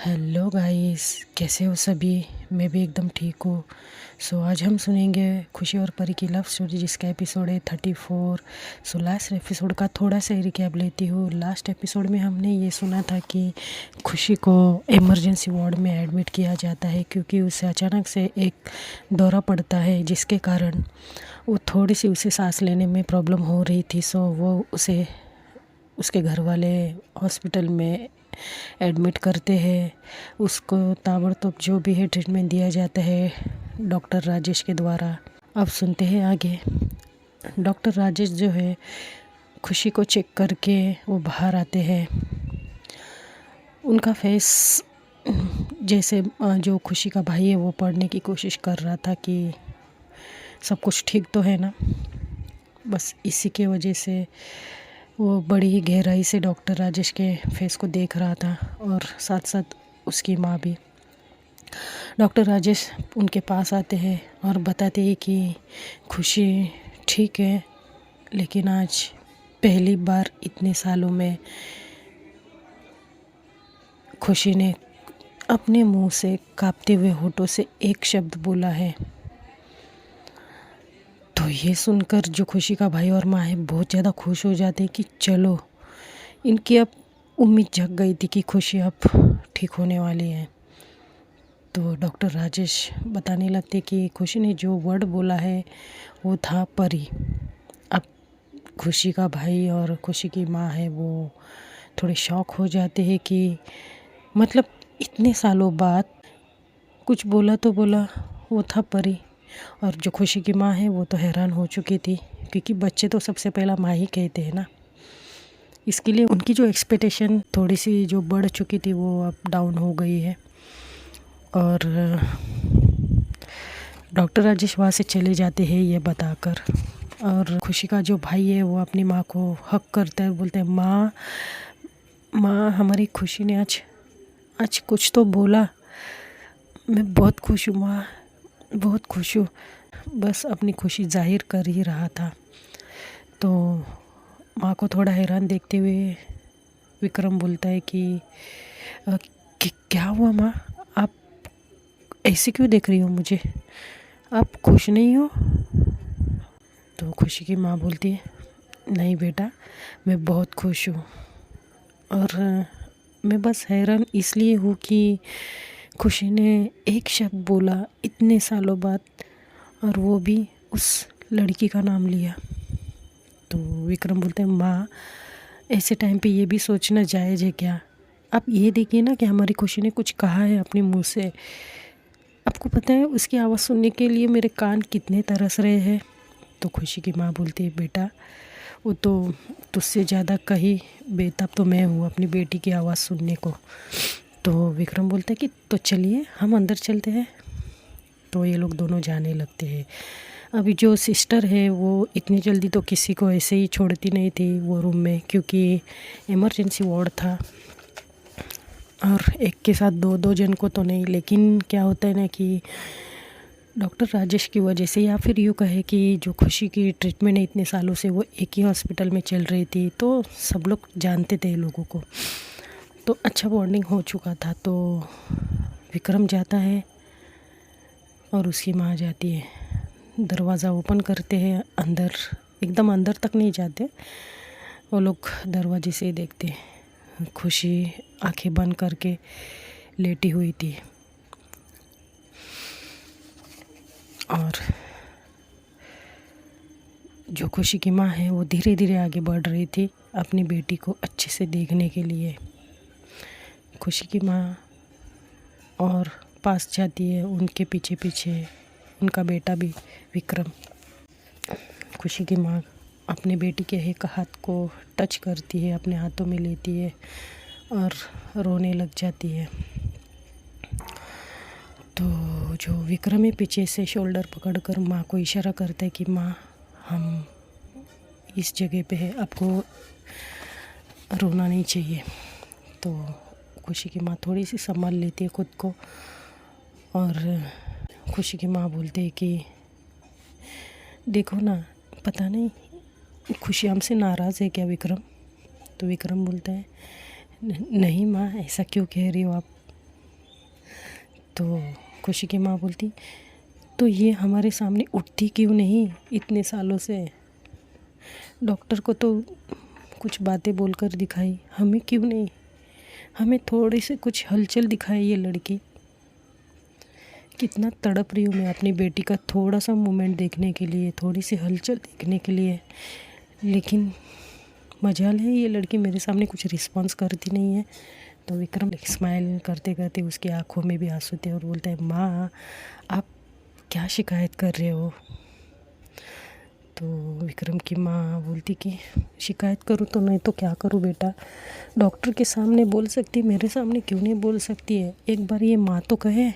Hello guys, कैसे हो सभी। मैं भी एकदम ठीक हूँ। आज हम सुनेंगे खुशी और परी की लव स्टोरी, जिसका एपिसोड है 34। लास्ट एपिसोड का थोड़ा सा रिकैप लेती हूँ। लास्ट एपिसोड में हमने ये सुना था कि खुशी को इमरजेंसी वार्ड में एडमिट किया जाता है, क्योंकि उसे अचानक से एक दौरा पड़ता है, जिसके कारण वो थोड़ी सी उसे सांस लेने में प्रॉब्लम हो रही थी। वो उसे उसके घर वाले हॉस्पिटल में एडमिट करते हैं। उसको ताबड़तोड़ जो भी है ट्रीटमेंट दिया जाता है डॉक्टर राजेश के द्वारा। अब सुनते हैं आगे। डॉक्टर राजेश जो है खुशी को चेक करके वो बाहर आते हैं। उनका फेस जैसे जो खुशी का भाई है वो पढ़ने की कोशिश कर रहा था कि सब कुछ ठीक तो है ना। बस इसी के वजह से वो बड़ी ही गहराई से डॉक्टर राजेश के फेस को देख रहा था, और साथ साथ उसकी माँ भी। डॉक्टर राजेश उनके पास आते हैं और बताते हैं कि खुशी ठीक है, लेकिन आज पहली बार इतने सालों में खुशी ने अपने मुंह से कांपते हुए होठों से एक शब्द बोला है। तो ये सुनकर जो खुशी का भाई और माँ है बहुत ज़्यादा खुश हो जाते हैं कि चलो, इनकी अब उम्मीद जग गई थी कि खुशी अब ठीक होने वाली है। तो डॉक्टर राजेश बताने लगते कि खुशी ने जो वर्ड बोला है वो था परी। अब खुशी का भाई और खुशी की माँ है वो थोड़े शॉक हो जाते हैं कि मतलब इतने सालों बाद कुछ बोला तो बोला, वो था परी। और जो खुशी की माँ है वो तो हैरान हो चुकी थी, क्योंकि बच्चे तो सबसे पहला माँ ही कहते हैं ना। इसके लिए उनकी जो एक्सपेक्टेशन थोड़ी सी जो बढ़ चुकी थी वो अब डाउन हो गई है। और डॉक्टर राजेश वहाँ से चले जाते हैं ये बताकर। और खुशी का जो भाई है वो अपनी माँ को हक करता है, बोलते हैं माँ माँ हमारी खुशी ने आज आज कुछ तो बोला। मैं बहुत खुश हूँ माँ, बहुत खुश हूँ। बस अपनी खुशी जाहिर कर ही रहा था। तो माँ को थोड़ा हैरान देखते हुए विक्रम बोलता है कि क्या हुआ माँ, आप ऐसे क्यों देख रही हो मुझे, आप खुश नहीं हो। तो खुशी की माँ बोलती है, नहीं बेटा, मैं बहुत खुश हूँ। और मैं बस हैरान इसलिए हूँ कि खुशी ने एक शब्द बोला इतने सालों बाद, और वो भी उस लड़की का नाम लिया। तो विक्रम बोलते हैं माँ, ऐसे टाइम पे ये भी सोचना जायज़ है क्या। आप ये देखिए ना कि हमारी खुशी ने कुछ कहा है अपने मुंह से। आपको पता है उसकी आवाज़ सुनने के लिए मेरे कान कितने तरस रहे हैं। तो खुशी की माँ बोलती है बेटा, वो तो तुझसे ज़्यादा कहीं बेताब तो मैं हूँ अपनी बेटी की आवाज़ सुनने को। तो विक्रम बोलता है कि तो चलिए हम अंदर चलते हैं। तो ये लोग दोनों जाने लगते हैं। अभी जो सिस्टर है वो इतनी जल्दी तो किसी को ऐसे ही छोड़ती नहीं थी वो रूम में, क्योंकि इमरजेंसी वार्ड था और एक के साथ दो दो जन को तो नहीं। लेकिन क्या होता है ना कि डॉक्टर राजेश की वजह से, या फिर यूँ कहे कि जो खुशी की ट्रीटमेंट है इतने सालों से वो एक ही हॉस्पिटल में चल रही थी, तो सब लोग जानते थे लोगों को, तो अच्छा बॉन्डिंग हो चुका था। तो विक्रम जाता है और उसकी माँ जाती है। दरवाज़ा ओपन करते हैं, अंदर एकदम अंदर तक नहीं जाते वो लोग, दरवाजे से ही देखते हैं। खुशी आंखें बंद करके लेटी हुई थी, और जो खुशी की माँ है वो धीरे धीरे आगे बढ़ रही थी अपनी बेटी को अच्छे से देखने के लिए। खुशी की माँ और पास जाती है, उनके पीछे पीछे उनका बेटा भी विक्रम। खुशी की माँ अपने बेटी के एक हाथ को टच करती है, अपने हाथों में लेती है और रोने लग जाती है। तो जो विक्रम है पीछे से शोल्डर पकड़कर माँ को इशारा करता है कि माँ हम इस जगह पे है, आपको रोना नहीं चाहिए। तो खुशी की माँ थोड़ी सी संभाल लेती है खुद को, और खुशी की माँ बोलती है कि देखो ना, पता नहीं खुशी हमसे नाराज़ है क्या विक्रम। तो विक्रम बोलता है नहीं माँ, ऐसा क्यों कह रही हो आप, तो खुशी की माँ बोलती, तो ये हमारे सामने उठती क्यों नहीं इतने सालों से? डॉक्टर को तो कुछ बातें बोलकर दिखाई, हमें क्यों नहीं? हमें थोड़ी सी कुछ हलचल दिखाई ये लड़की। कितना तड़प रही हूँ मैं अपनी बेटी का थोड़ा सा मूवमेंट देखने के लिए, थोड़ी सी हलचल देखने के लिए, लेकिन मजाल है ये लड़की मेरे सामने कुछ रिस्पॉन्स करती नहीं है। तो विक्रम स्माइल करते करते उसकी आंखों में भी आंसू थे और बोलता है, माँ आप क्या शिकायत कर रहे हो? तो विक्रम की माँ बोलती कि शिकायत करूँ तो नहीं तो क्या करूँ बेटा, डॉक्टर के सामने बोल सकती, मेरे सामने क्यों नहीं बोल सकती है? एक बार ये माँ तो कहे।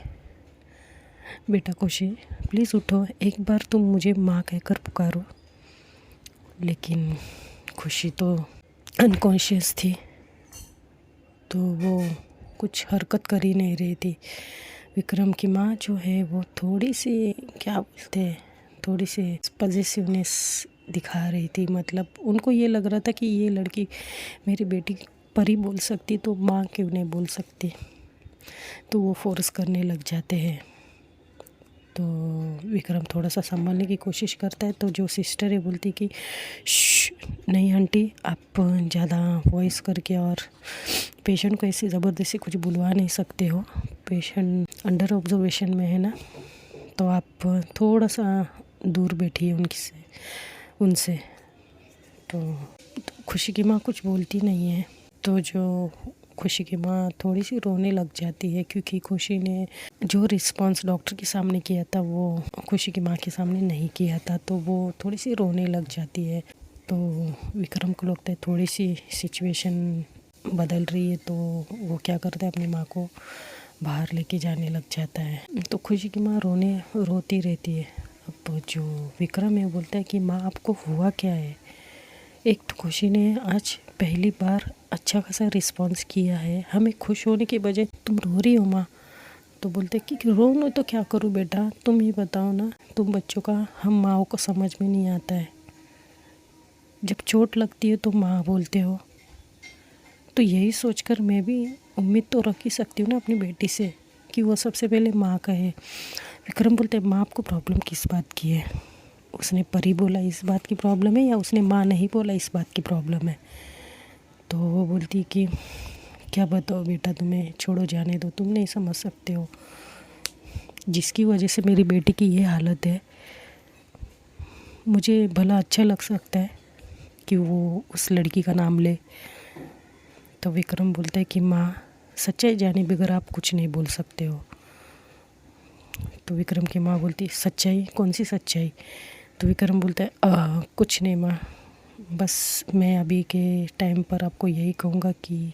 बेटा खुशी प्लीज़ उठो, एक बार तुम मुझे माँ कहकर पुकारो। लेकिन खुशी तो अनकॉन्शियस थी, तो वो कुछ हरकत कर ही नहीं रही थी। विक्रम की माँ जो है वो थोड़ी सी क्या बोलते हैं, थोड़ी सी पॉजिटिवनेस दिखा रही थी। मतलब उनको ये लग रहा था कि ये लड़की मेरी बेटी परी बोल सकती तो माँ क्यों नहीं बोल सकती, तो वो फोर्स करने लग जाते हैं। तो विक्रम थोड़ा सा संभालने की कोशिश करता है, तो जो सिस्टर है बोलती कि नहीं आंटी आप ज़्यादा वॉइस करके और पेशेंट को ऐसे ज़बरदस्ती कुछ बुलवा नहीं सकते हो, पेशेंट अंडर ऑब्जर्वेशन में है ना, तो आप थोड़ा सा दूर बैठिए उनसे। तो खुशी की माँ कुछ बोलती नहीं है। तो जो खुशी की माँ थोड़ी सी रोने लग जाती है, क्योंकि खुशी ने जो रिस्पॉन्स डॉक्टर के सामने किया था वो खुशी की माँ के सामने नहीं किया था, तो वो थोड़ी सी रोने लग जाती है। तो विक्रम को लगता है थोड़ी सी सिचुएशन बदल रही है, तो वो क्या करता है, अपनी माँ को बाहर लेके जाने लग जाता है। तो खुशी की माँ रोती रहती है। अब जो विक्रम है बोलता है कि माँ आपको हुआ क्या है? एक तो खुशी ने आज पहली बार अच्छा खासा रिस्पॉन्स किया है, हमें खुश होने के बजाय तुम रो रही हो माँ। तो बोलते कि रो नो तो क्या करूँ बेटा, तुम ही बताओ ना, तुम बच्चों का हम माँओं को समझ में नहीं आता है, जब चोट लगती है तो माँ बोलते हो। तो यही सोचकर मैं भी उम्मीद तो रख ही सकती हूँ ना अपनी बेटी से कि वो सबसे पहले माँ कहे। विक्रम बोलते माँ आपको प्रॉब्लम किस बात की है? उसने परी बोला इस बात की प्रॉब्लम है, या उसने माँ नहीं बोला इस बात की प्रॉब्लम है? तो वो बोलती कि क्या बताओ बेटा, तुम्हें छोड़ो, जाने दो, तुम नहीं समझ सकते हो, जिसकी वजह से मेरी बेटी की ये हालत है। मुझे भला अच्छा लग सकता है कि वो उस लड़की का नाम ले। तो विक्रम बोलता है कि माँ सच्चाई जाने बगैर आप कुछ नहीं बोल सकते हो। तो विक्रम की माँ बोलती सच्चाई, कौन सी सच्चाई? तो विक्रम बोलता है कुछ नहीं माँ, बस मैं अभी के टाइम पर आपको यही कहूँगा कि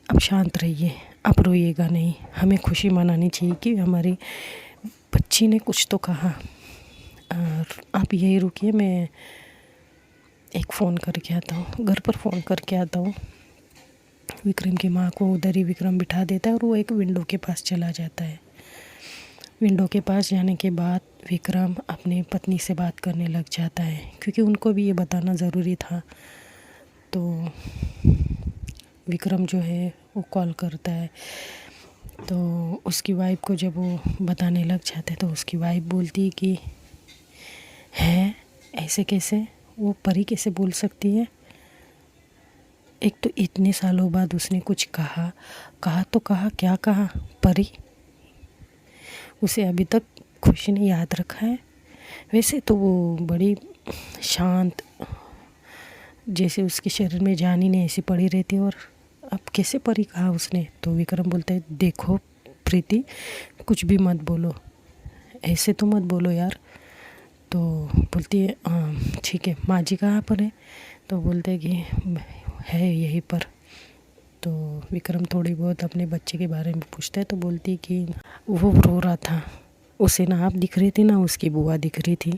अब शांत रहिए, अब रोइएगा नहीं, हमें खुशी मनानी चाहिए कि हमारी बच्ची ने कुछ तो कहा, और आप यही रुकिए, मैं एक फ़ोन करके आता हूँ, घर पर फ़ोन करके आता हूँ। विक्रम की माँ को उधर ही विक्रम बिठा देता है और वो एक विंडो के पास चला जाता है। विंडो के पास जाने के बाद विक्रम अपनी पत्नी से बात करने लग जाता है, क्योंकि उनको भी ये बताना ज़रूरी था। तो विक्रम जो है वो कॉल करता है, तो उसकी वाइफ को जब वो बताने लग जाता है तो उसकी वाइफ बोलती है कि है ऐसे कैसे, वो परी कैसे बोल सकती है? एक तो इतने सालों बाद उसने कुछ कहा तो कहा, क्या कहा? परी। उसे अभी तक खुशी ने याद रखा है। वैसे तो वो बड़ी शांत, जैसे उसके शरीर में जान ही नहीं ऐसी पड़ी रहती, और अब कैसे परी कहा उसने? तो विक्रम बोलता है देखो प्रीति, कुछ भी मत बोलो, ऐसे तो मत बोलो यार। तो बोलती है ठीक है, माँ जी कहाँ पर है? तो बोलते हैं कि है यहीं पर। तो विक्रम थोड़ी बहुत अपने बच्चे के बारे में पूछता है, तो बोलती है कि वो रो रहा था, उसे ना आप दिख रही थी ना उसकी बुआ दिख रही थी,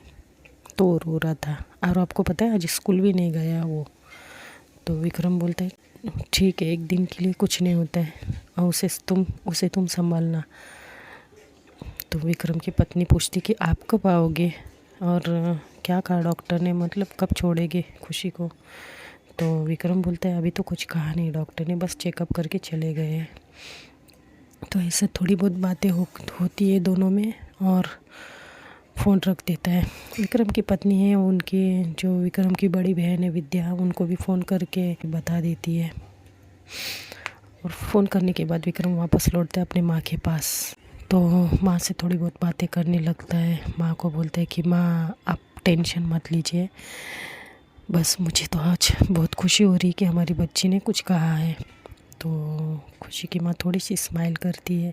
तो वो रो रहा था, और आपको पता है आज स्कूल भी नहीं गया वो। तो विक्रम बोलता है ठीक है, एक दिन के लिए कुछ नहीं होता है, और उसे तुम संभालना। तो विक्रम की पत्नी पूछती कि आप कब आओगे, और क्या कहा डॉक्टर ने, मतलब कब छोड़ेगे खुशी को? तो विक्रम बोलता है अभी तो कुछ कहा नहीं डॉक्टर ने, बस चेकअप करके चले गए हैं। तो ऐसे थोड़ी बहुत बातें होती है दोनों में और फ़ोन रख देता है। विक्रम की पत्नी है, उनकी जो विक्रम की बड़ी बहन है विद्या, उनको भी फ़ोन करके बता देती है। और फ़ोन करने के बाद विक्रम वापस लौटता है अपनी माँ के पास। तो माँ से थोड़ी बहुत बातें करने लगता है। माँ को बोलता है कि माँ आप टेंशन मत लीजिए, बस मुझे तो आज बहुत खुशी हो रही है कि हमारी बच्ची ने कुछ कहा है। तो खुशी की माँ थोड़ी सी स्माइल करती है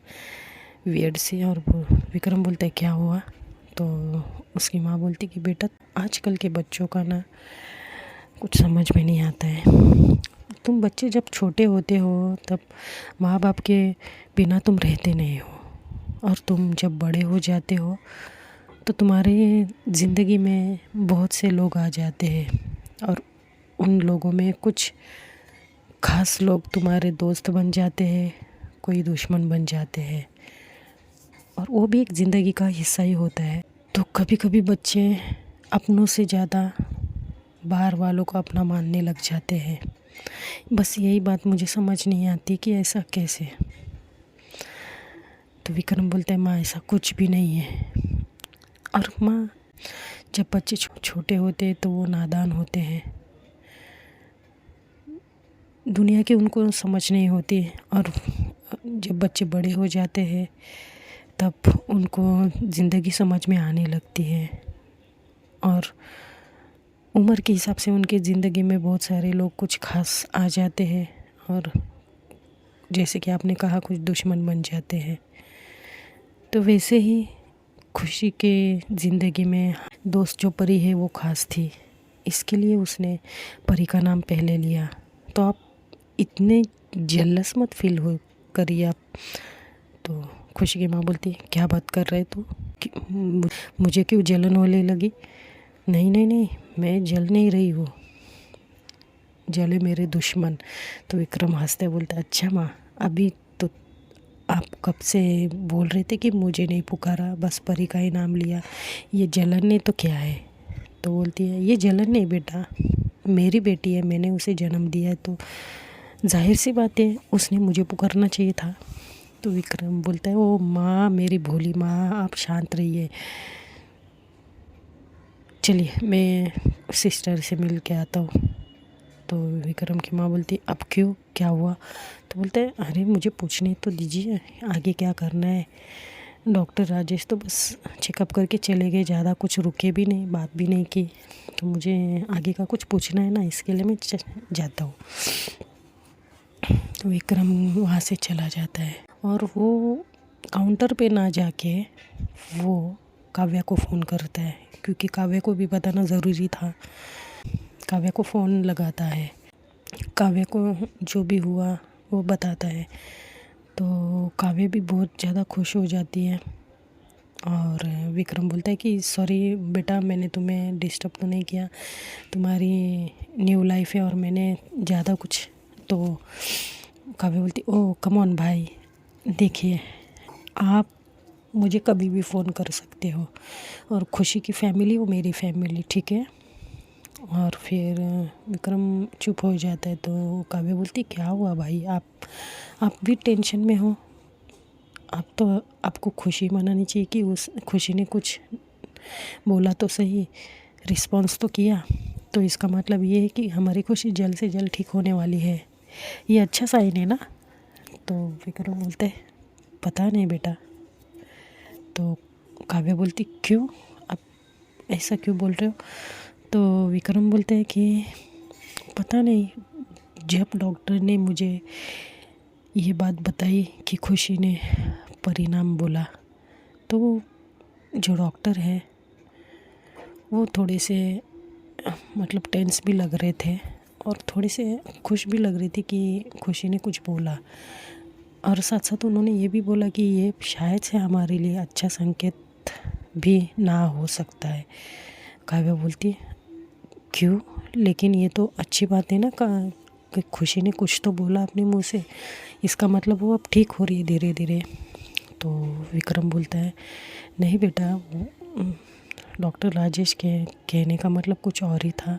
वियर्ड से, और विक्रम बोलता है क्या हुआ? तो उसकी माँ बोलती कि बेटा आजकल के बच्चों का ना कुछ समझ में नहीं आता है। तुम बच्चे जब छोटे होते हो तब माँ बाप के बिना तुम रहते नहीं हो, और तुम जब बड़े हो जाते हो तो तुम्हारे ज़िंदगी में बहुत से लोग आ जाते हैं, और उन लोगों में कुछ खास लोग तुम्हारे दोस्त बन जाते हैं, कोई दुश्मन बन जाते हैं, और वो भी एक ज़िंदगी का हिस्सा ही होता है। तो कभी कभी बच्चे अपनों से ज़्यादा बाहर वालों को अपना मानने लग जाते हैं। बस यही बात मुझे समझ नहीं आती कि ऐसा कैसे। तो विक्रम बोलता है माँ ऐसा कुछ भी नहीं है। और माँ, जब बच्चे छोटे होते हैं तो वो नादान होते हैं, दुनिया की उनको समझ नहीं होती, और जब बच्चे बड़े हो जाते हैं तब उनको ज़िंदगी समझ में आने लगती है, और उम्र के हिसाब से उनकी ज़िंदगी में बहुत सारे लोग कुछ खास आ जाते हैं, और जैसे कि आपने कहा कुछ दुश्मन बन जाते हैं। तो वैसे ही खुशी के ज़िंदगी में दोस्त जो परी है वो खास थी, इसके लिए उसने परी का नाम पहले लिया। तो आप इतने जेलस मत फील हो करिए आप। तो खुशी की माँ बोलती है क्या बात कर रहे तू, मुझे क्यों जलन होने लगी? नहीं नहीं नहीं, मैं जल नहीं रही हूँ, जले मेरे दुश्मन। तो विक्रम हंसते बोलता अच्छा माँ, अभी तो आप कब से बोल रहे थे कि मुझे नहीं पुकारा, बस परी का ही नाम लिया, ये जलन नहीं तो क्या है? तो बोलती है ये जलन नहीं बेटा, मेरी बेटी है, मैंने उसे जन्म दिया है, तो जाहिर सी बात है उसने मुझे पुकारना चाहिए था। तो विक्रम बोलता है ओ माँ, मेरी भोली माँ, आप शांत रहिए, चलिए मैं सिस्टर से मिल के आता हूँ। तो विक्रम की माँ बोलती अब क्यों, क्या हुआ? तो बोलते हैं अरे मुझे पूछने तो दीजिए आगे क्या करना है। डॉक्टर राजेश तो बस चेकअप करके चले गए, ज़्यादा कुछ रुके भी नहीं, बात भी नहीं की, तो मुझे आगे का कुछ पूछना है ना, इसके लिए मैं जाता हूँ। तो विक्रम वहाँ से चला जाता है, और वो काउंटर पे ना जाके वो काव्या को फ़ोन करता है, क्योंकि काव्या को भी बताना ज़रूरी था। काव्या को फ़ोन लगाता है, काव्या को जो भी हुआ वो बताता है। तो काव्या भी बहुत ज़्यादा खुश हो जाती है, और विक्रम बोलता है कि सॉरी बेटा, मैंने तुम्हें डिस्टर्ब तो नहीं किया, तुम्हारी न्यू लाइफ है और मैंने ज़्यादा कुछ। तो काव्या बोलती ओह कम ऑन भाई, देखिए आप मुझे कभी भी फ़ोन कर सकते हो, और खुशी की फैमिली वो मेरी फैमिली, ठीक है? और फिर विक्रम चुप हो जाता है। तो काव्या बोलती क्या हुआ भाई, आप भी टेंशन में हो? आप तो, आपको खुशी मनानी चाहिए कि उस खुशी ने कुछ बोला तो सही, रिस्पॉन्स तो किया, तो इसका मतलब ये है कि हमारी खुशी जल्द से जल्द ठीक होने वाली है, ये अच्छा साइन है ना? तो विक्रम बोलते पता नहीं बेटा। तो काव्या बोलती क्यों, आप ऐसा क्यों बोल रहे हो? तो विक्रम बोलते हैं कि पता नहीं, जब डॉक्टर ने मुझे ये बात बताई कि खुशी ने परिणाम बोला, तो जो डॉक्टर है वो थोड़े से मतलब टेंस भी लग रहे थे, और थोड़े से खुश भी लग रही थी कि खुशी ने कुछ बोला, और साथ साथ उन्होंने ये भी बोला कि ये शायद से हमारे लिए अच्छा संकेत भी ना हो सकता है। काव्या बोलती क्यों, लेकिन ये तो अच्छी बात है ना कि खुशी ने कुछ तो बोला अपने मुंह से, इसका मतलब वो अब ठीक हो रही है धीरे धीरे। तो विक्रम बोलता है नहीं बेटा, डॉक्टर राजेश के कहने का मतलब कुछ और ही था,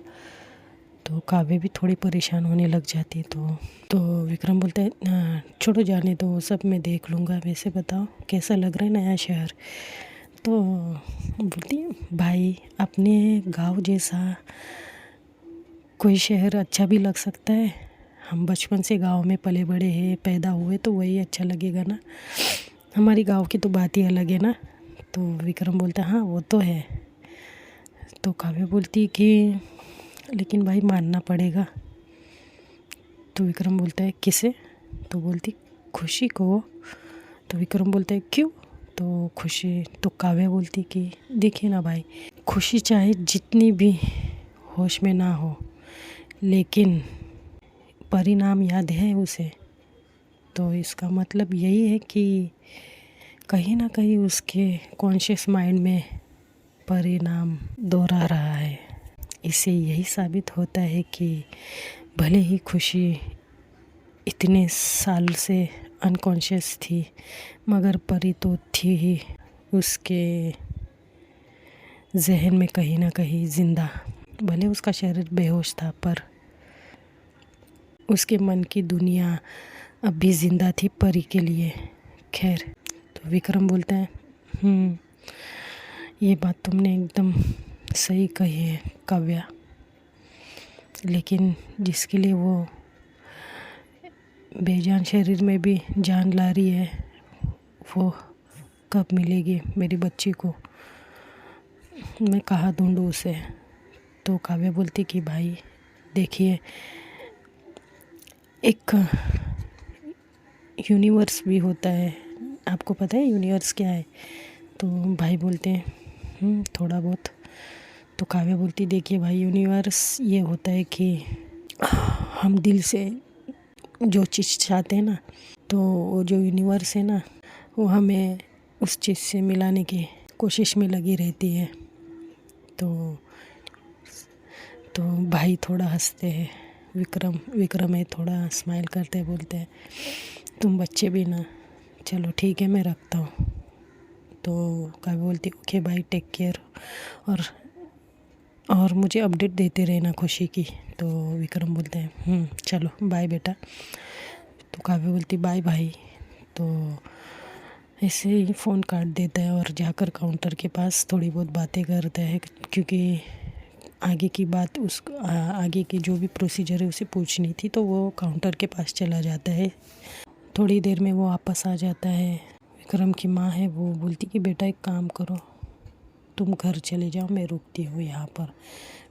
तो काव्य भी थोड़ी परेशान होने लग जाती है। तो विक्रम बोलता है छोड़ो जाने दो, वो सब मैं देख लूँगा, वैसे बताओ कैसा लग रहा है नया शहर। तो बोलती है भाई अपने गांव जैसा कोई शहर अच्छा भी लग सकता है, हम बचपन से गांव में पले बड़े हैं, पैदा हुए, तो वही अच्छा लगेगा ना, हमारी गांव की तो बात ही अलग है ना। तो विक्रम बोलता है हाँ वो तो है। तो काव्य बोलती कि लेकिन भाई मानना पड़ेगा। तो विक्रम बोलता है किसे? तो बोलती खुशी को। तो विक्रम बोलता है क्यों? तो खुशी, तो काव्य बोलती कि देखिए ना भाई, खुशी चाहे जितनी भी होश में ना हो, लेकिन परिणाम याद है उसे। तो इसका मतलब यही है कि कहीं ना कहीं उसके कॉन्शियस माइंड में परिणाम दोहरा रहा है। इससे यही साबित होता है कि भले ही खुशी इतने साल से अनकॉन्शियस थी, मगर परी तो थी ही उसके जहन में कहीं ना कहीं जिंदा। भले उसका शरीर बेहोश था, पर उसके मन की दुनिया अब भी जिंदा थी परी के लिए। खैर, तो विक्रम बोलता है ये बात तुमने एकदम सही कही है काव्या, लेकिन जिसके लिए वो बेजान शरीर में भी जान ला रही है, वो कब मिलेगी मेरी बच्ची को, मैं कहाँ ढूंढूं उसे। तो काव्या बोलती कि भाई देखिए, एक यूनिवर्स भी होता है, आपको पता है यूनिवर्स क्या है? तो भाई बोलते हैं थोड़ा बहुत। तो काव्या बोलती देखिए भाई, यूनिवर्स ये होता है कि हम दिल से जो चीज़ चाहते हैं ना, तो वो जो यूनिवर्स है ना, वो हमें उस चीज़ से मिलाने की कोशिश में लगी रहती है। तो भाई थोड़ा हंसते हैं, विक्रम है थोड़ा स्माइल करते बोलते हैं तुम बच्चे भी ना, चलो ठीक है मैं रखता हूँ। तो काव्या बोलती ओके भाई टेक केयर, और मुझे अपडेट देते रहना खुशी की। तो विक्रम बोलते हैं चलो बाय बेटा। तो काव्या बोलती बाय भाई। तो ऐसे ही फ़ोन काट देता है और जाकर काउंटर के पास थोड़ी बहुत बातें करता है, क्योंकि आगे की बात आगे की जो भी प्रोसीजर है उसे पूछनी थी। तो वो काउंटर के पास चला जाता है। थोड़ी देर में वो वापस आ जाता है। विक्रम की माँ है, वो बोलती कि बेटा एक काम करो, तुम घर चले जाओ, मैं रुकती हूँ यहाँ पर।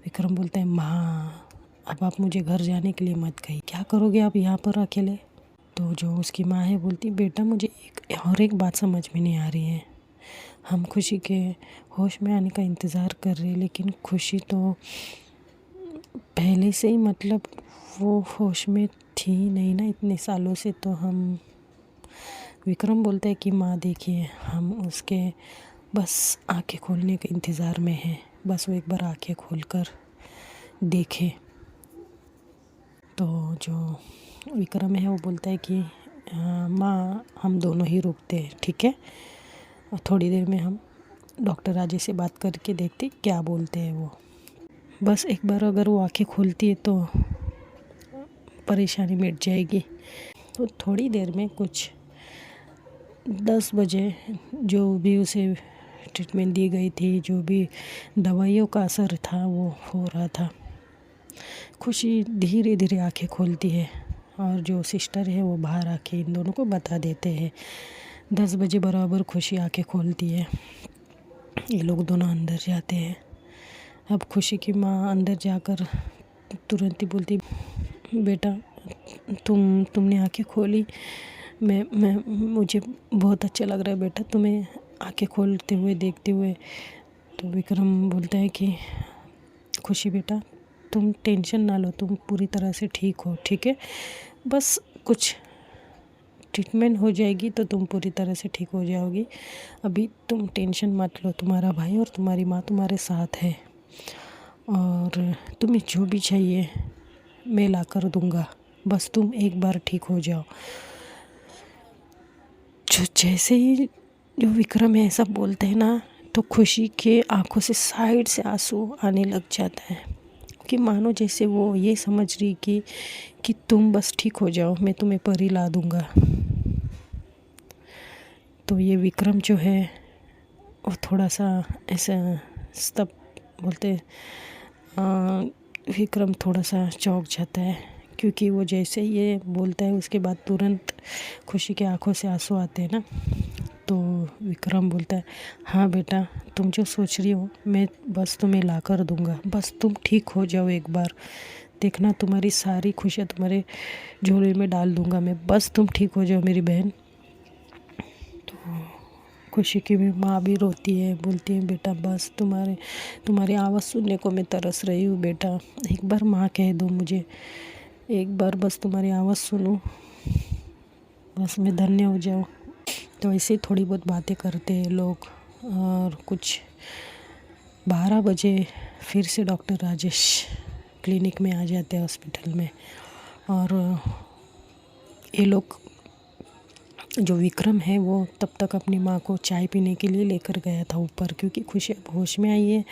विक्रम बोलता है माँ अब आप मुझे घर जाने के लिए मत कहिए, क्या करोगे आप यहाँ पर अकेले? तो जो उसकी माँ है बोलती बेटा मुझे एक बात समझ में नहीं आ रही है, हम खुशी के होश में आने का इंतज़ार कर रहे हैं, लेकिन खुशी तो पहले से ही मतलब वो होश में थी नहीं ना इतने सालों से। तो हम विक्रम बोलता है कि माँ देखिए, हम उसके बस आंखें खोलने के इंतज़ार में हैं, बस वो एक बार आंखें खोलकर देखे। तो जो विक्रम है वो बोलता है कि माँ हम दोनों ही रुकते हैं, ठीक है, और थोड़ी देर में हम डॉक्टर राजे से बात करके देखते क्या बोलते हैं वो। बस एक बार अगर वो आंखें खोलती है तो परेशानी मिट जाएगी। तो थोड़ी देर में कुछ 10 बजे जो भी उसे ट्रीटमेंट दी गई थी, जो भी दवाइयों का असर था वो हो रहा था। खुशी धीरे धीरे आंखें खोलती है और जो सिस्टर है वो बाहर आके इन दोनों को बता देते हैं। 10 बजे बराबर खुशी आंखें खोलती है, ये लोग दोनों अंदर जाते हैं। अब खुशी की माँ अंदर जाकर तुरंत ही बोलती बेटा तुमने आंखें खोली, मुझे बहुत अच्छा लग रहा है बेटा तुम्हें आंखें खोलते हुए देखते हुए। तो विक्रम बोलता है कि खुशी बेटा तुम टेंशन ना लो, तुम पूरी तरह से ठीक हो, ठीक है, बस कुछ ट्रीटमेंट हो जाएगी तो तुम पूरी तरह से ठीक हो जाओगी, अभी तुम टेंशन मत लो, तुम्हारा भाई और तुम्हारी माँ तुम्हारे साथ है, और तुम्हें जो भी चाहिए मैं ला कर दूँगा, बस तुम एक बार ठीक हो जाओ। जो जैसे ही जो विक्रम है सब बोलते हैं ना, तो खुशी के आंखों से साइड से आंसू आने लग जाता है, क्योंकि मानो जैसे वो ये समझ रही कि तुम बस ठीक हो जाओ, मैं तुम्हें परी ला दूँगा। तो ये विक्रम जो है वो थोड़ा सा ऐसा तब बोलते विक्रम थोड़ा सा चौंक जाता है, क्योंकि वो जैसे ये बोलता है उसके बाद तुरंत खुशी के आंखों से आंसू आते हैं ना। तो विक्रम बोलता है, हाँ बेटा, तुम जो सोच रही हो मैं बस तुम्हें ला कर दूँगा, बस तुम ठीक हो जाओ एक बार, देखना तुम्हारी सारी खुशियाँ तुम्हारे झोले में डाल दूँगा मैं, बस तुम ठीक हो जाओ मेरी बहन। तो खुशी की भी माँ भी रोती है, बोलती है बेटा बस तुम्हारी आवाज़ सुनने को मैं तरस रही हूँ बेटा, एक बार माँ कह दो मुझे, एक बार बस तुम्हारी आवाज़ सुनूं, बस मैं धन्य हो जाऊँ। तो ऐसे थोड़ी बहुत बातें करते हैं लोग, और कुछ 12 बजे फिर से डॉक्टर राजेश क्लिनिक में आ जाते हैं, हॉस्पिटल में। और ये लोग, जो विक्रम है वो तब तक अपनी माँ को चाय पीने के लिए लेकर गया था ऊपर, क्योंकि खुशी अब होश में आई है।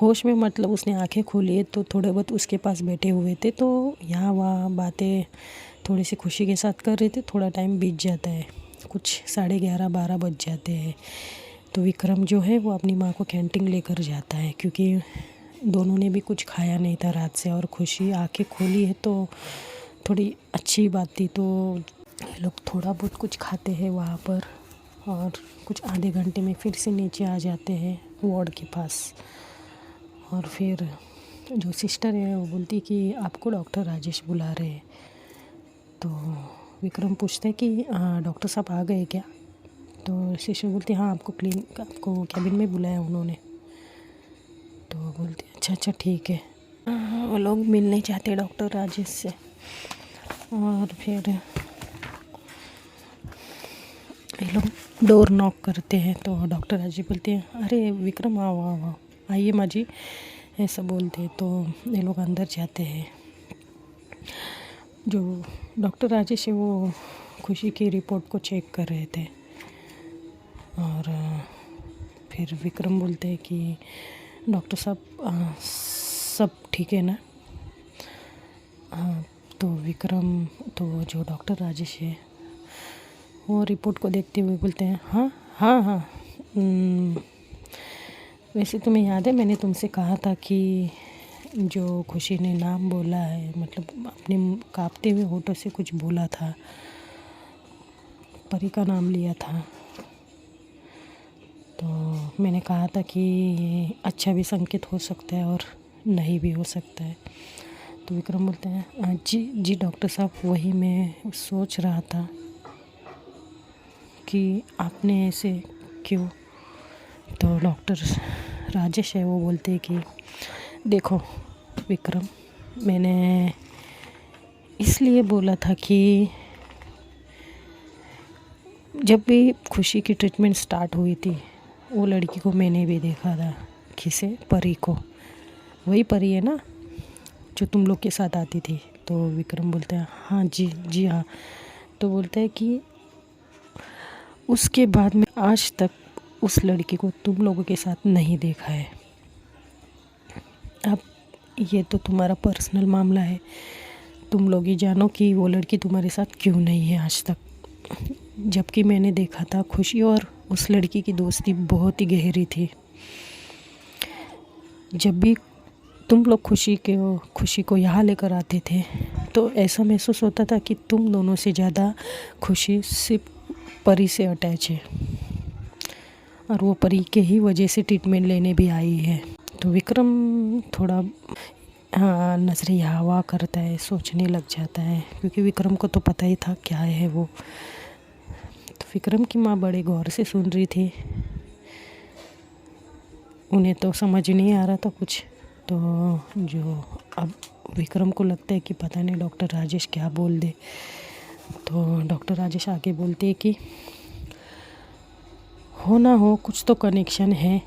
होश में मतलब उसने आंखें खोली है, तो थोड़े बहुत उसके पास बैठे हुए थे, तो यहाँ वहाँ बातें थोड़ी सी खुशी के साथ कर रहे थे। थोड़ा टाइम बीत जाता है, कुछ 11:30-12 बज जाते हैं। तो विक्रम जो है वो अपनी माँ को कैंटीन लेकर जाता है, क्योंकि दोनों ने भी कुछ खाया नहीं था रात से, और खुशी आंखें खोली है तो थोड़ी अच्छी बात थी। तो ये लोग थोड़ा बहुत कुछ खाते हैं वहाँ पर, और कुछ आधे घंटे में फिर से नीचे आ जाते हैं वार्ड के पास। और फिर जो सिस्टर है वो बोलती कि आपको डॉक्टर राजेश बुला रहे हैं। तो विक्रम पूछते हैं कि डॉक्टर साहब आ गए क्या? तो सिस्टर बोलती हाँ, आपको कैबिन में बुलाया उन्होंने। तो बोलती अच्छा ठीक है। वो लोग मिलने चाहते हैं डॉक्टर राजेश से। और फिर ये लोग डोर नॉक करते हैं, तो डॉक्टर राजेश बोलते हैं अरे विक्रम आओ आओ आओ, आइए माँ जी, ऐसा बोलते हैं। तो ये लोग अंदर जाते हैं। जो डॉक्टर राजेश है वो खुशी की रिपोर्ट को चेक कर रहे थे, और फिर विक्रम बोलते हैं कि डॉक्टर साहब सब ठीक है ना? तो विक्रम, तो जो डॉक्टर राजेश है वो रिपोर्ट को देखते हुए बोलते हैं हाँ हाँ हाँ, वैसे तुम्हें याद है मैंने तुमसे कहा था कि जो खुशी ने नाम बोला है, मतलब अपने कांपते हुए होठों से कुछ बोला था, परी का नाम लिया था। तो मैंने कहा था कि ये अच्छा भी संकेत हो सकता है और नहीं भी हो सकता है। तो विक्रम बोलते हैं जी डॉक्टर साहब, वही मैं सोच रहा था कि आपने ऐसे क्यों। तो डॉक्टर राजेश है वो बोलते हैं कि देखो विक्रम, मैंने इसलिए बोला था कि जब भी खुशी की ट्रीटमेंट स्टार्ट हुई थी, वो लड़की को मैंने भी देखा था, किसे, परी को, वही परी है ना जो तुम लोग के साथ आती थी। तो विक्रम बोलते हैं हाँ जी हाँ। तो बोलते हैं कि उसके बाद में आज तक उस लड़की को तुम लोगों के साथ नहीं देखा है। अब ये तो तुम्हारा पर्सनल मामला है, तुम लोग ही जानो कि वो लड़की तुम्हारे साथ क्यों नहीं है आज तक। जबकि मैंने देखा था खुशी और उस लड़की की दोस्ती बहुत ही गहरी थी। जब भी तुम लोग खुशी को यहाँ लेकर आते थे, तो ऐसा महसूस होता था कि तुम दोनों से ज़्यादा खुशी सिर्फ परी से अटैच है, और वो परी के ही वजह से ट्रीटमेंट लेने भी आई है। तो विक्रम थोड़ा नजरिए हवा करता है, सोचने लग जाता है, क्योंकि विक्रम को तो पता ही था क्या है वो। तो विक्रम की माँ बड़े गौर से सुन रही थी, उन्हें तो समझ नहीं आ रहा था कुछ। तो जो अब विक्रम को लगता है कि पता नहीं डॉक्टर राजेश क्या बोल दे। तो डॉक्टर राजेश आगे बोलते हैं कि हो ना हो कुछ तो कनेक्शन है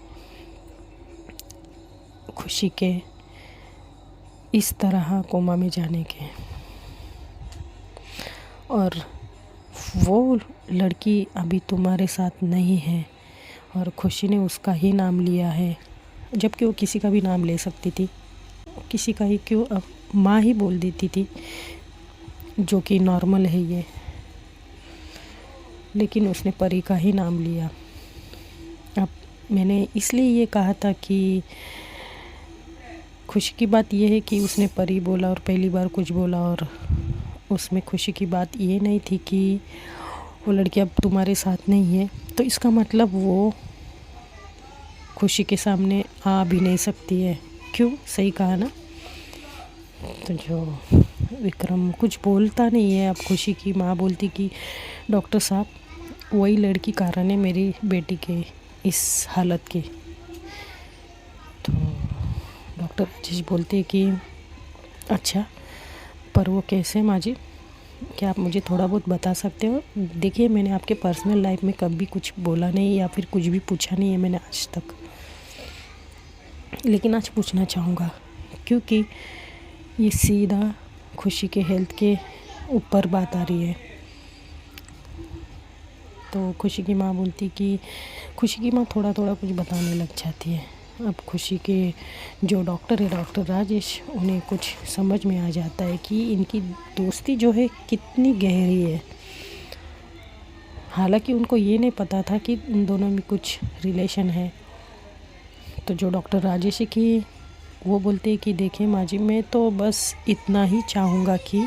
खुशी के इस तरह कोमा में जाने के, और वो लड़की अभी तुम्हारे साथ नहीं है, और खुशी ने उसका ही नाम लिया है, जबकि वो किसी का भी नाम ले सकती थी। किसी का ही क्यों, अब माँ ही बोल देती थी, जो कि नॉर्मल है ये, लेकिन उसने परी का ही नाम लिया। अब मैंने इसलिए ये कहा था कि खुशी की बात ये है कि उसने परी बोला और पहली बार कुछ बोला, और उसमें खुशी की बात ये नहीं थी कि वो लड़की अब तुम्हारे साथ नहीं है, तो इसका मतलब वो खुशी के सामने आ भी नहीं सकती है। क्यों, सही कहा ना। तो जो विक्रम कुछ बोलता नहीं है। अब खुशी की माँ बोलती कि डॉक्टर साहब, वही लड़की कारण है मेरी बेटी के इस हालत की। तो डॉक्टर राजेश बोलते कि अच्छा, पर वो कैसे माँ जी, क्या आप मुझे थोड़ा बहुत बता सकते हो? देखिए, मैंने आपके पर्सनल लाइफ में कभी कुछ बोला नहीं या फिर कुछ भी पूछा नहीं है मैंने आज तक, लेकिन आज पूछना चाहूँगा क्योंकि ये सीधा खुशी के हेल्थ के ऊपर बात आ रही है। तो खुशी की माँ बोलती कि खुशी की माँ थोड़ा थोड़ा कुछ बताने लग जाती है। अब खुशी के जो डॉक्टर है, डॉक्टर राजेश, उन्हें कुछ समझ में आ जाता है कि इनकी दोस्ती जो है कितनी गहरी है। हालांकि उनको ये नहीं पता था कि इन दोनों में कुछ रिलेशन है। तो जो डॉक्टर राजेश है कि वो बोलते हैं कि देखिए माँ जी, मैं तो बस इतना ही चाहूँगा कि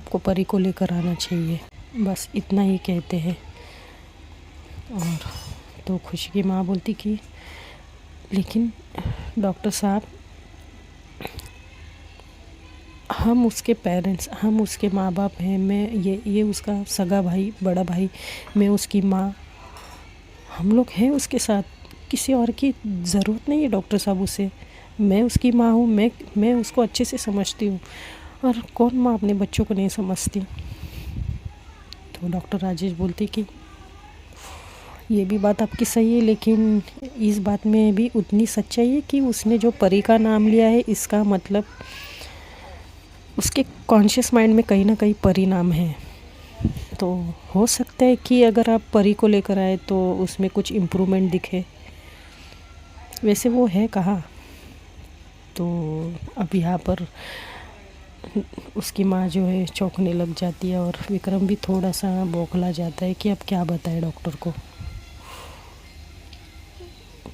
आपको परी को लेकर आना चाहिए, बस इतना ही कहते हैं। और तो खुशी की माँ बोलती कि लेकिन डॉक्टर साहब, हम उसके पेरेंट्स, हम उसके माँ बाप हैं, मैं ये उसका सगा भाई, बड़ा भाई, मैं उसकी माँ, हम लोग हैं उसके साथ, किसी और की ज़रूरत नहीं है डॉक्टर साहब उसे। मैं उसकी माँ हूँ, मैं उसको अच्छे से समझती हूँ, और कौन माँ अपने बच्चों को नहीं समझती। तो डॉक्टर राजेश बोलते कि ये भी बात आपकी सही है, लेकिन इस बात में भी उतनी सच्चाई है कि उसने जो परी का नाम लिया है, इसका मतलब उसके कॉन्शियस माइंड में कहीं ना कहीं परी नाम है। तो हो सकता है कि अगर आप परी को लेकर आए तो उसमें कुछ इम्प्रूवमेंट दिखे। वैसे वो है कहाँ। तो अब यहाँ पर उसकी माँ जो है चौंकने लग जाती है, और विक्रम भी थोड़ा सा बौखला जाता है कि अब क्या बताए डॉक्टर को।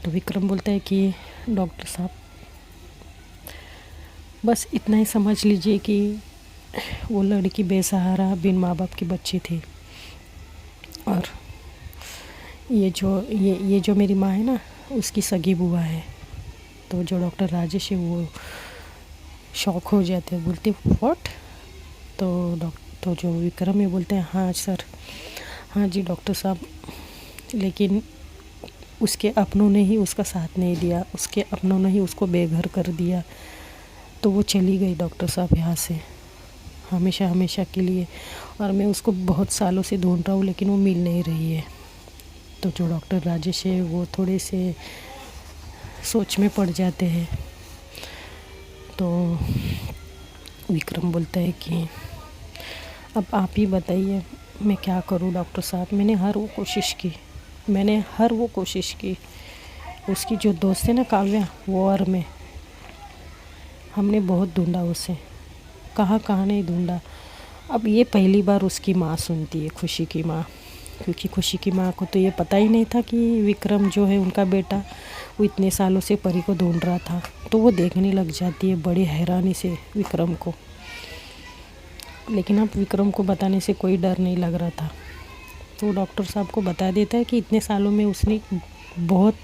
तो विक्रम बोलता है कि डॉक्टर साहब, बस इतना ही समझ लीजिए कि वो लड़की बेसहारा बिन माँ बाप की बच्ची थी, और ये जो मेरी माँ है ना, उसकी सगी बुआ है। तो जो डॉक्टर राजेश है वो शॉक हो जाते हैं, बोलते व्हाट। तो जो विक्रम है बोलते हैं हाँ सर, हाँ जी डॉक्टर साहब, लेकिन उसके अपनों ने ही उसका साथ नहीं दिया, उसके अपनों ने ही उसको बेघर कर दिया। तो वो चली गई डॉक्टर साहब यहाँ से हमेशा हमेशा के लिए, और मैं उसको बहुत सालों से ढूंढ रहा हूँ, लेकिन वो मिल नहीं रही है। तो जो डॉक्टर राजेश है वो थोड़े से सोच में पड़ जाते हैं। तो विक्रम बोलता है कि अब आप ही बताइए मैं क्या करूं डॉक्टर साहब। मैंने हर वो कोशिश की। उसकी जो दोस्त है ना काव्या, वो और मैं, हमने बहुत ढूंढा उसे, कहाँ कहाँ नहीं ढूंढा। अब ये पहली बार उसकी माँ सुनती है, खुशी की माँ, क्योंकि खुशी की माँ को तो ये पता ही नहीं था कि विक्रम जो है उनका बेटा, वो इतने सालों से परी को ढूंढ रहा था। तो वो देखने लग जाती है बड़ी हैरानी से विक्रम को, लेकिन अब विक्रम को बताने से कोई डर नहीं लग रहा था। तो डॉक्टर साहब को बता देता है कि इतने सालों में उसने बहुत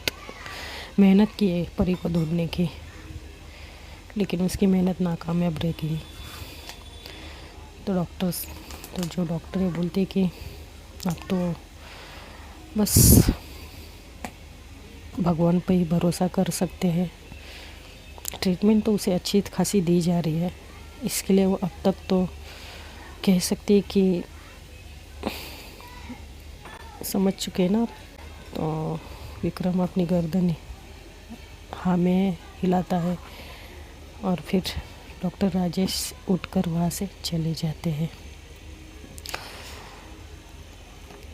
मेहनत की है परी को ढूंढने की, लेकिन उसकी मेहनत नाकामयाब रह गई। तो जो डॉक्टर है बोलते कि अब तो बस भगवान पे ही भरोसा कर सकते हैं। ट्रीटमेंट तो उसे अच्छी खासी दी जा रही है, इसके लिए वो अब तक तो कह सकते हैं कि समझ चुके ना। तो विक्रम अपनी गर्दन हाँ में हिलाता है, और फिर डॉक्टर राजेश उठकर वहाँ से चले जाते हैं।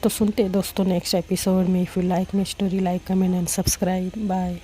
तो सुनते हैं दोस्तों नेक्स्ट एपिसोड में। If you like my story, like, comment and subscribe. Bye.